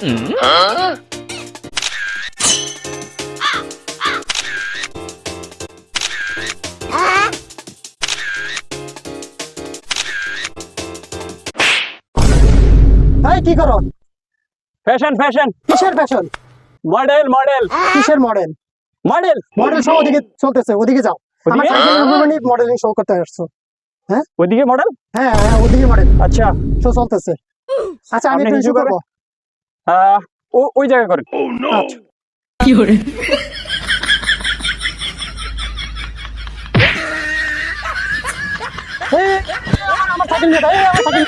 কি করো? Fashion fashion. কিসের ফ্যাশন? Model model. কিসের মডেল? মডেল মডেল শো ওদিকে চলতেছে, ওদিকে যাও। আমার সাইকেলের উপর নিয়ে মডেলিং শো করতে আসছো? হ্যাঁ ওইদিকে মডেল। হ্যাঁ হ্যাঁ ওদিকে মডেল আচ্ছা শো চলতেছে। আচ্ছা আমি একটু শুরু করবো। ওই জায়গায় করেন। আচ্ছা কি করে আমার সাইকেল নিয়ে আমার সাইকেল